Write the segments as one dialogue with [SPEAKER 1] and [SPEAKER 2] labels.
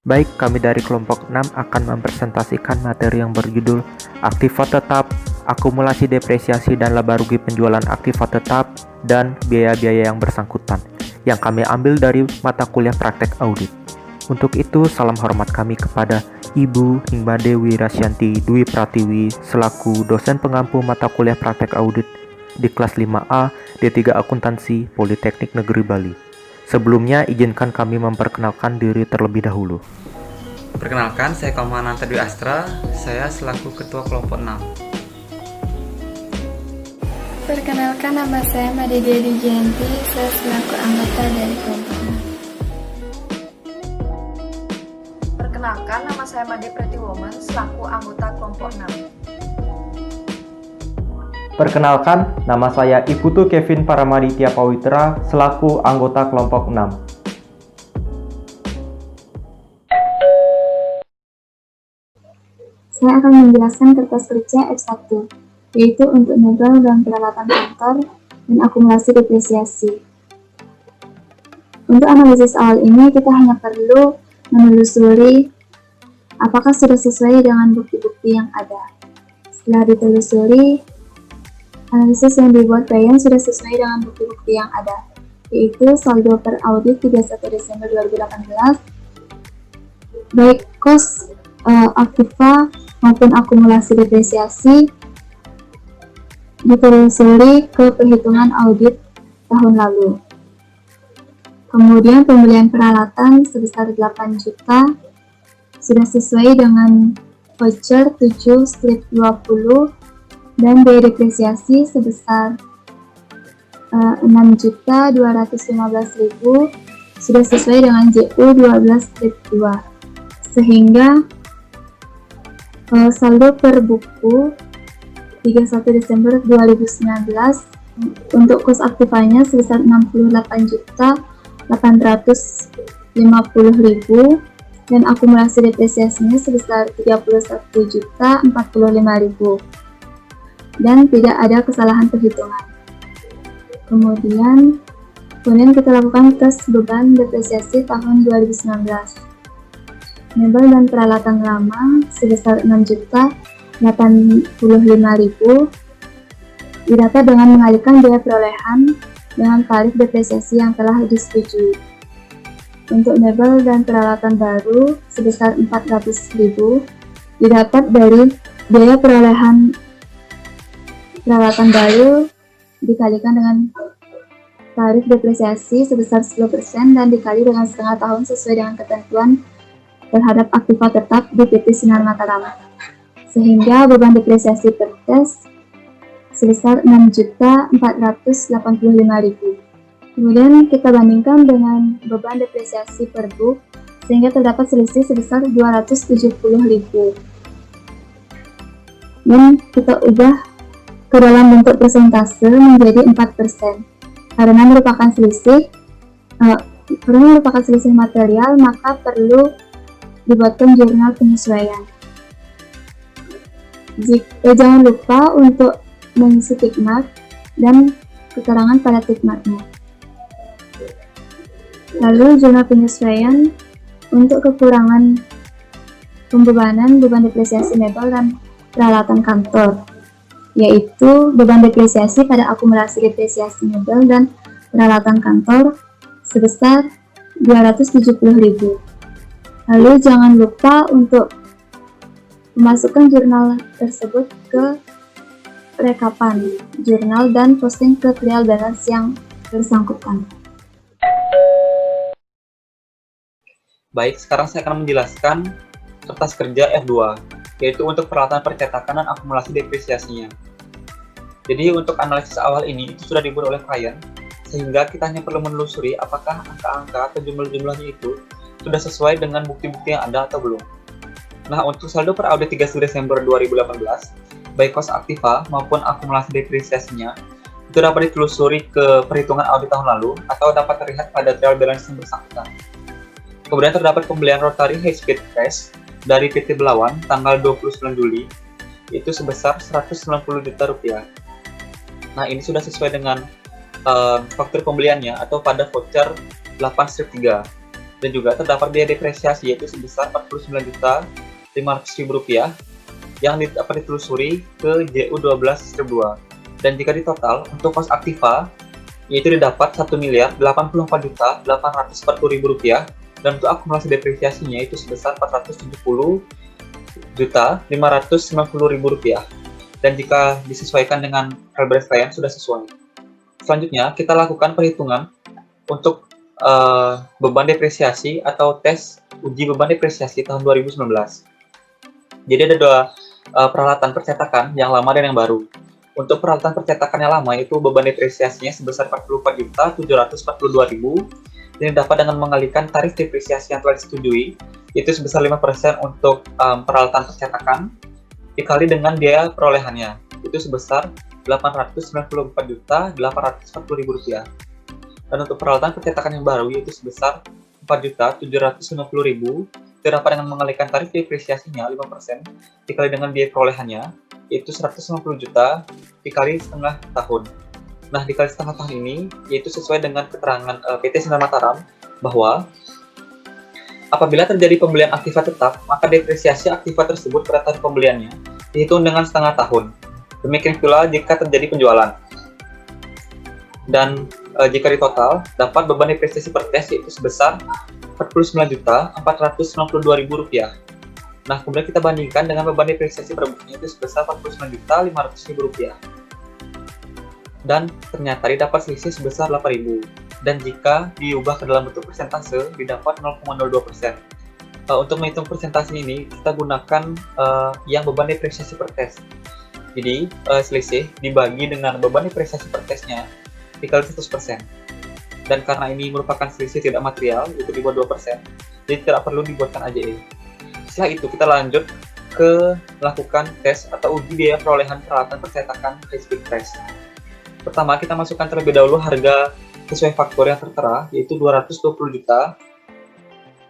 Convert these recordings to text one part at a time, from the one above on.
[SPEAKER 1] Baik, kami dari kelompok 6 akan mempresentasikan materi yang berjudul Aktiva Tetap, Akumulasi Depresiasi dan Laba Rugi Penjualan Aktiva Tetap, dan biaya-biaya yang bersangkutan, yang kami ambil dari mata kuliah praktek audit. Untuk itu, salam hormat kami kepada Ibu Hingma Dewi Rasyanti Dwi Pratiwi selaku dosen pengampu mata kuliah praktek audit di kelas 5A D3 Akuntansi Politeknik Negeri Bali. Sebelumnya, izinkan kami memperkenalkan diri terlebih dahulu.
[SPEAKER 2] Perkenalkan, saya Kaumananta Dwi Astra, saya selaku Ketua Kelompok 6.
[SPEAKER 3] Perkenalkan, nama saya Made Dedi Gianti, saya selaku anggota dari kelompok 6.
[SPEAKER 4] Perkenalkan, nama saya Made Pretiwoman, selaku anggota kelompok 6.
[SPEAKER 1] Perkenalkan, nama saya Iputu Kevin Paramaditya Pawitra selaku anggota kelompok 6.
[SPEAKER 3] Saya akan menjelaskan kertas kerja F1, yaitu untuk mebel dan peralatan kantor dan akumulasi depresiasi. Untuk analisis awal ini, kita hanya perlu menelusuri apakah sudah sesuai dengan bukti-bukti yang ada. Setelah ditelusuri, analisis yang dibuat klien sudah sesuai dengan bukti-bukti yang ada, yaitu saldo per audit 31 Desember 2018, baik kos aktiva maupun akumulasi depresiasi ditelusuri ke perhitungan audit tahun lalu. Kemudian pembelian peralatan sebesar 8 juta sudah sesuai dengan voucher 7/20 dan biaya depresiasi sebesar 6.215.000 sudah sesuai dengan JU 12/2, sehingga saldo per buku 31 Desember 2019 untuk kos aktivanya sebesar 68.850.000 dan akumulasi depresiasinya sebesar 31.045.000 dan tidak ada kesalahan perhitungan. Kemudian kita lakukan tes beban depresiasi tahun 2019. Mebel dan peralatan lama sebesar 6.085.000 didata dengan mengalihkan biaya perolehan dengan tarif depresiasi yang telah disetujui. Untuk mebel dan peralatan baru sebesar 400.000 didapat dari biaya perolehan peralatan baru dikalikan dengan tarif depresiasi sebesar 10% dan dikali dengan setengah tahun sesuai dengan ketentuan terhadap aktiva tetap di PT Sinar Mataram, sehingga beban depresiasi per tes sebesar 6.485.000. Kemudian kita bandingkan dengan beban depresiasi per buk, sehingga terdapat selisih sebesar 270.000. Dan kita ubah ke dalam bentuk persentase menjadi 4%. Karena merupakan selisih material, maka perlu dibuatkan jurnal penyesuaian. Jangan lupa untuk mengisi tick mark dan keterangan pada tick marknya. Lalu jurnal penyesuaian untuk kekurangan beban depresiasi mebel dan peralatan kantor, yaitu beban depresiasi pada akumulasi depresiasi mebel dan peralatan kantor sebesar 270.000. Lalu jangan lupa untuk memasukkan jurnal tersebut ke rekapan jurnal dan posting ke trial balance yang bersangkutan.
[SPEAKER 2] Baik, sekarang saya akan menjelaskan kertas kerja F2, yaitu untuk peralatan percetakan dan akumulasi depresiasinya. Jadi untuk analisis awal ini itu sudah dibuat oleh klien, sehingga kita hanya perlu menelusuri apakah angka-angka atau jumlah-jumlahnya itu sudah sesuai dengan bukti-bukti yang ada atau belum. Nah, untuk saldo per audit 31 Desember 2018, baik kos aktiva maupun akumulasi depresiasinya, itu dapat ditelusuri ke perhitungan audit tahun lalu atau dapat terlihat pada trial balance yang bersangkutan. Kemudian terdapat pembelian rotary high speed press dari PT Belawan tanggal 29 Juli, itu sebesar 190 juta rupiah. Nah, ini sudah sesuai dengan faktur pembeliannya atau pada voucher 8/3. Dan juga terdapat biaya depresiasi yaitu sebesar Rp49.500.000 yang dapat ditelusuri ke JU12-2. Dan jika ditotal untuk kos aktiva yaitu didapat Rp1.084.840.000 dan untuk akumulasi depresiasinya itu sebesar Rp470.590.000 dan jika disesuaikan dengan Helbrecht Klien sudah sesuai. Selanjutnya kita lakukan perhitungan untuk beban depresiasi atau tes uji beban depresiasi tahun 2019. Jadi ada dua peralatan percetakan yang lama dan yang baru. Untuk peralatan percetakan yang lama itu beban depresiasinya sebesar Rp44.742.000 dan dapat dengan mengalihkan tarif depresiasi yang telah disetujui itu sebesar 5% untuk peralatan percetakan dikali dengan biaya perolehannya itu sebesar Rp894.840.000. Dan untuk peralatan percetakan yang baru yaitu sebesar Rp4.750.000 dapat dengan mengalihkan tarif depresiasinya 5% dikali dengan biaya perolehannya yaitu Rp150 juta dikali setengah tahun. Nah, dikali setengah tahun ini yaitu sesuai dengan keterangan PT Sinar Mataram bahwa apabila terjadi pembelian aktiva tetap, maka depresiasi aktiva tersebut pada tahun pembeliannya dihitung dengan setengah tahun. Demikian pula jika terjadi penjualan. Dan jika ditotal, dapat beban depresiasi per tes yaitu sebesar Rp49.492.000. Nah, kemudian kita bandingkan dengan beban depresiasi per bukunya itu sebesar Rp49.500.000. Dan ternyata didapat selisih sebesar Rp8.000. Dan jika diubah ke dalam bentuk persentase, didapat 0,02%. Untuk menghitung persentase ini, kita gunakan yang beban depresiasi per tes. Jadi, selisih dibagi dengan beban depresiasi per tesnya dikali 100%. Dan karena ini merupakan selisih tidak material, itu di bawah 2%, jadi tidak perlu dibuatkan AJE. Setelah itu, kita lanjut ke melakukan tes atau uji biaya perolehan peralatan percetakan high speed press. Pertama, kita masukkan terlebih dahulu harga sesuai faktor yang tertera, yaitu 220 juta.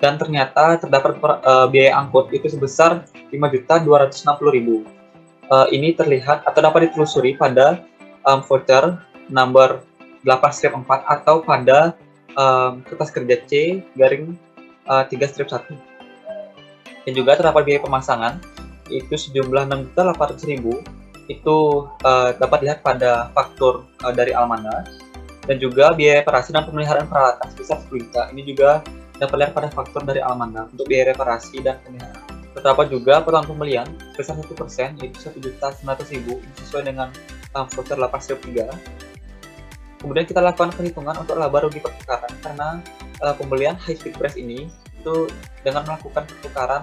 [SPEAKER 2] Dan ternyata terdapat biaya angkut itu sebesar 5.260.000. Ini terlihat atau dapat ditelusuri pada voucher number 8-4 atau pada kertas kerja C-3-1. Dan juga terdapat biaya pemasangan itu sejumlah 6.800.000. Itu dapat dilihat pada faktur dari Almanda. Dan juga biaya reparasi dan pemeliharaan peralatan sebesar 10 juta. Ini juga dapat dilihat pada faktur dari Almanda untuk biaya reparasi dan pemeliharaan. Terdapat juga potongan pembelian sebesar 1% yaitu 1.900.000 sesuai dengan voucher 8-3. Kemudian kita lakukan perhitungan untuk laba rugi pertukaran karena pembelian high speed press ini itu dengan melakukan pertukaran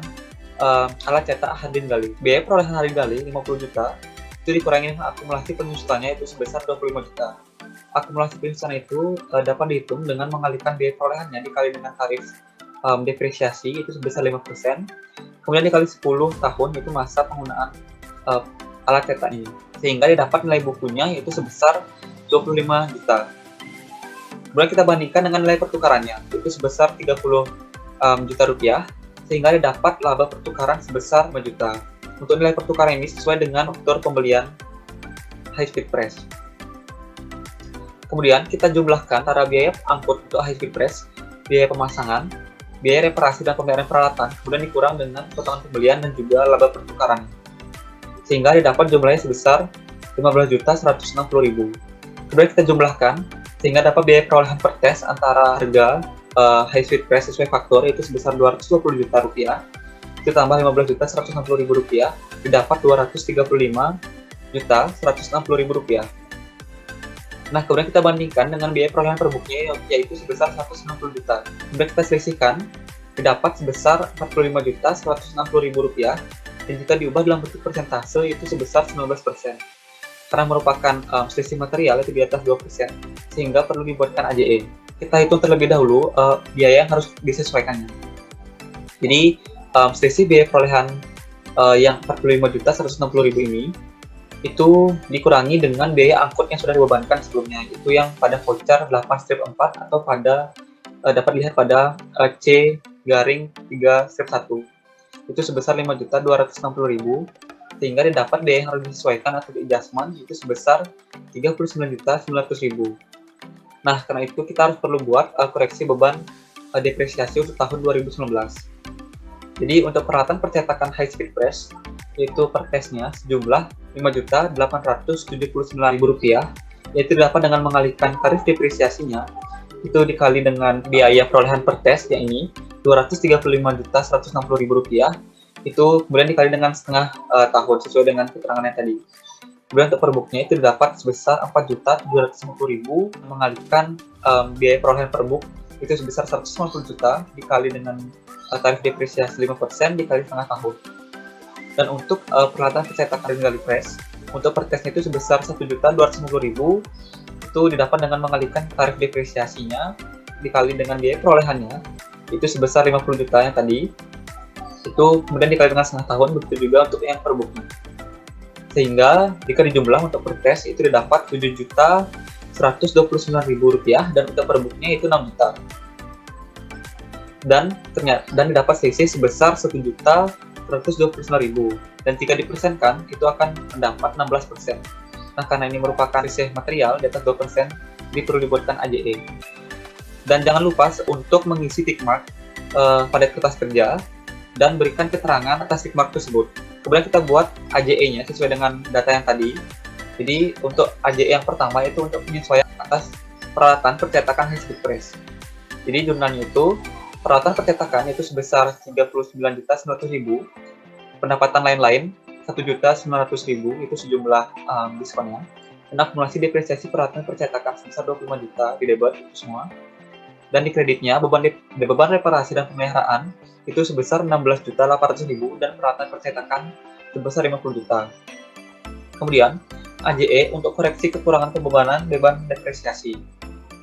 [SPEAKER 2] alat cetak Hardin Gali. Biaya perolehan Hardin Gali 50 juta itu dikurangi dengan akumulasi penyusutannya itu sebesar 25 juta. Akumulasi penyusutan itu dapat dihitung dengan mengalihkan biaya perolehannya dikali dengan tarif depresiasi itu sebesar 5%. Kemudian dikali 10 tahun itu masa penggunaan alat cetak ini. Sehingga didapat nilai bukunya yaitu sebesar 25 juta. Kemudian kita bandingkan dengan nilai pertukarannya itu sebesar 30 juta rupiah sehingga didapat laba pertukaran sebesar 5 juta. Untuk nilai pertukaran ini sesuai dengan faktor pembelian high speed press. Kemudian kita jumlahkan antara biaya angkut untuk high speed press, biaya pemasangan, biaya reparasi dan pemeliharaan peralatan, kemudian dikurang dengan potongan pembelian dan juga laba pertukaran. Sehingga didapat jumlahnya sebesar 15.160.000. Kemudian kita jumlahkan sehingga dapat biaya perolehan per tes antara harga high speed press sesuai faktor itu sebesar 220 juta rupiah ditambah 15.160.000 rupiah didapat 235.160.000 rupiah. Nah, kemudian kita bandingkan dengan biaya perolehan per bukunya yaitu sebesar 190 juta. Kemudian kita selisihkan didapat sebesar 45.160.000 rupiah dan jika diubah dalam bentuk persentase itu sebesar 19%. Karena merupakan selisih material itu di atas 2%, sehingga perlu dibuatkan AJE. Kita hitung terlebih dahulu biaya yang harus disesuaikannya. Jadi, selisih biaya perolehan yang 45.160.000 ini, itu dikurangi dengan biaya angkut yang sudah dibebankan sebelumnya, itu yang pada voucher 8-4 atau pada dapat dilihat pada C-3-1. Itu sebesar 5.260.000. Sehingga didapat biaya yang harus disesuaikan atau di-adjustment itu sebesar 39.900.000. Nah, karena itu kita harus perlu buat koreksi beban depresiasi untuk tahun 2019. Jadi untuk peralatan percetakan high speed press, yaitu per tesnya sejumlah Rp5.879.000, yaitu dapat dengan mengalihkan tarif depresiasinya itu dikali dengan biaya perolehan per tes, yang ini Rp235.160.000, itu kemudian dikali dengan setengah tahun sesuai dengan keterangan yang tadi. Kemudian untuk per booknya itu didapat sebesar Rp4.750.000, mengalihkan biaya perolehan per book itu sebesar 150 juta dikali dengan tarif depresiasi 5% dikali setengah tahun. Dan untuk peralatan percetakan gali press, untuk per tesnya itu sebesar Rp1.250.000, itu didapat dengan mengalihkan tarif depresiasinya dikali dengan biaya perolehannya itu sebesar 50 juta yang tadi, itu kemudian dikali dengan setengah tahun, begitu juga untuk yang per booknya. Sehingga jika dijumlah untuk per tes itu didapat Rp7.129.000 dan untuk per booknya itu 6 juta. Dan didapat selisih sebesar Rp1.129.000, dan jika dipersenkan itu akan mendapat 16%. Nah, karena ini merupakan selisih material di atas 2%, jadi perlu dibuatkan AJE. Dan jangan lupa untuk mengisi tick mark pada kertas kerja dan berikan keterangan atas tick mark tersebut. Kemudian kita buat AJE-nya sesuai dengan data yang tadi. Jadi untuk AJE yang pertama itu untuk penyesuaian atas peralatan percetakan high speed press. Jadi jurnalnya itu peralatan percetakan itu sebesar Rp39.900.000, pendapatan lain-lain Rp1.900.000, itu sejumlah diskonnya, dan akumulasi depresiasi peralatan percetakan sebesar 25 juta di debit itu semua. Dan di kreditnya beban reparasi dan pemeliharaan itu sebesar Rp16.800.000 dan peralatan percetakan sebesar Rp50 juta. Kemudian AJE untuk koreksi kekurangan beban depresiasi.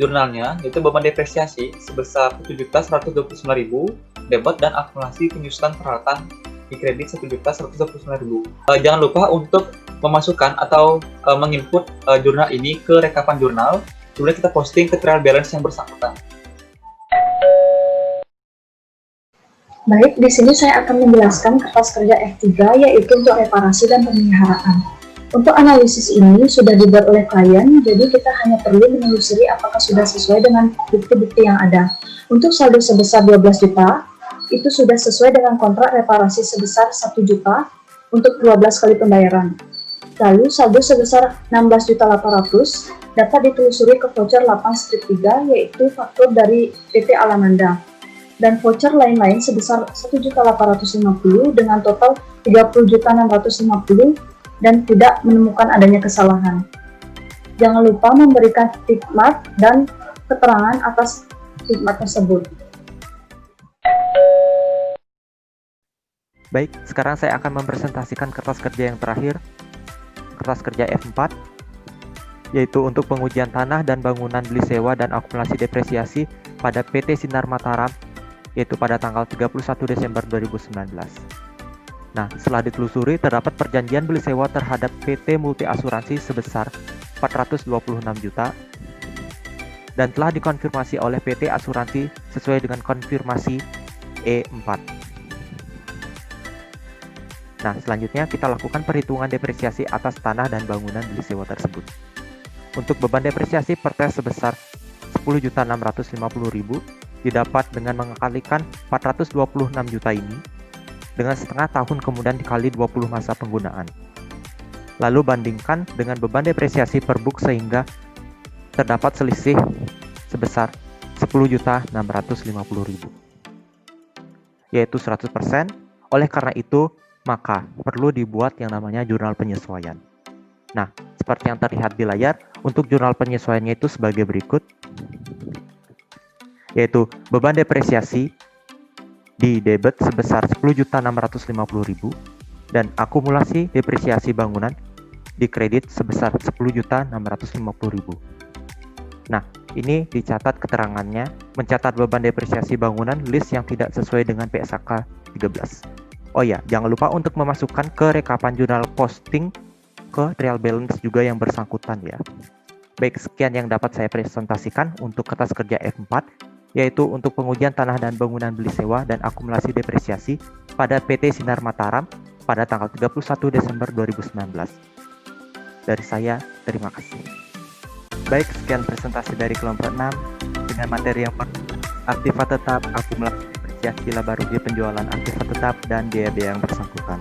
[SPEAKER 2] Jurnalnya yaitu beban depresiasi sebesar Rp7.129.000 debit dan akumulasi penyusutan peralatan di kredit Rp1.129.000. Jangan lupa untuk memasukkan atau menginput jurnal ini ke rekapan jurnal, kemudian kita posting ke trial balance yang bersangkutan.
[SPEAKER 5] Baik, di sini saya akan menjelaskan kertas kerja F3, yaitu untuk reparasi dan pemeliharaan. Untuk analisis ini sudah dibuat oleh klien, jadi kita hanya perlu menelusuri apakah sudah sesuai dengan bukti-bukti yang ada. Untuk saldo sebesar 12 juta, itu sudah sesuai dengan kontrak reparasi sebesar 1 juta untuk 12 kali pembayaran. Lalu saldo sebesar 16.800.000 dapat ditelusuri ke voucher 8 strip 3, yaitu faktur dari PT Alamanda. Dan voucher lain-lain sebesar 1.850.000 dengan total 30.650.000 dan tidak menemukan adanya kesalahan. Jangan lupa memberikan tick mark dan keterangan atas tick mark tersebut.
[SPEAKER 1] Baik, sekarang saya akan mempresentasikan kertas kerja yang terakhir, kertas kerja F4, yaitu untuk pengujian tanah dan bangunan beli sewa dan akumulasi depresiasi pada PT Sinar Mataram, yaitu pada tanggal 31 Desember 2019. Nah, setelah ditelusuri, terdapat perjanjian beli sewa terhadap PT Multi Asuransi sebesar 426 juta dan telah dikonfirmasi oleh PT Asuransi sesuai dengan konfirmasi E4. Nah, selanjutnya kita lakukan perhitungan depresiasi atas tanah dan bangunan beli sewa tersebut. Untuk beban depresiasi per tes sebesar Rp10.650.000 didapat dengan mengalikan 426 juta ini dengan setengah tahun kemudian dikali 20 masa penggunaan. Lalu bandingkan dengan beban depresiasi per book sehingga terdapat selisih sebesar Rp10.650.000, yaitu 100%. Oleh karena itu, maka perlu dibuat yang namanya jurnal penyesuaian. Nah, seperti yang terlihat di layar, untuk jurnal penyesuaiannya itu sebagai berikut, yaitu beban depresiasi di debit sebesar Rp10.650.000 dan akumulasi depresiasi bangunan di kredit sebesar Rp10.650.000. Nah, ini dicatat keterangannya, mencatat beban depresiasi bangunan list yang tidak sesuai dengan PSAK 13. Oh ya, jangan lupa untuk memasukkan ke rekapan jurnal posting ke trial balance juga yang bersangkutan ya. Baik, sekian yang dapat saya presentasikan untuk kertas kerja F4, yaitu untuk pengujian tanah dan bangunan beli sewa dan akumulasi depresiasi pada PT Sinar Mataram pada tanggal 31 Desember 2019. Dari saya, terima kasih. Baik, sekian presentasi dari kelompok 6 dengan materi yang aktiva tetap, akumulasi depresiasi, laba rugi penjualan aktiva tetap, dan biaya-biaya yang bersangkutan.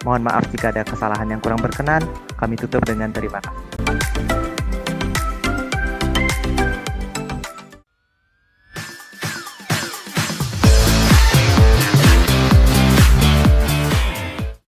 [SPEAKER 1] Mohon maaf jika ada kesalahan yang kurang berkenan. Kami tutup dengan terima kasih.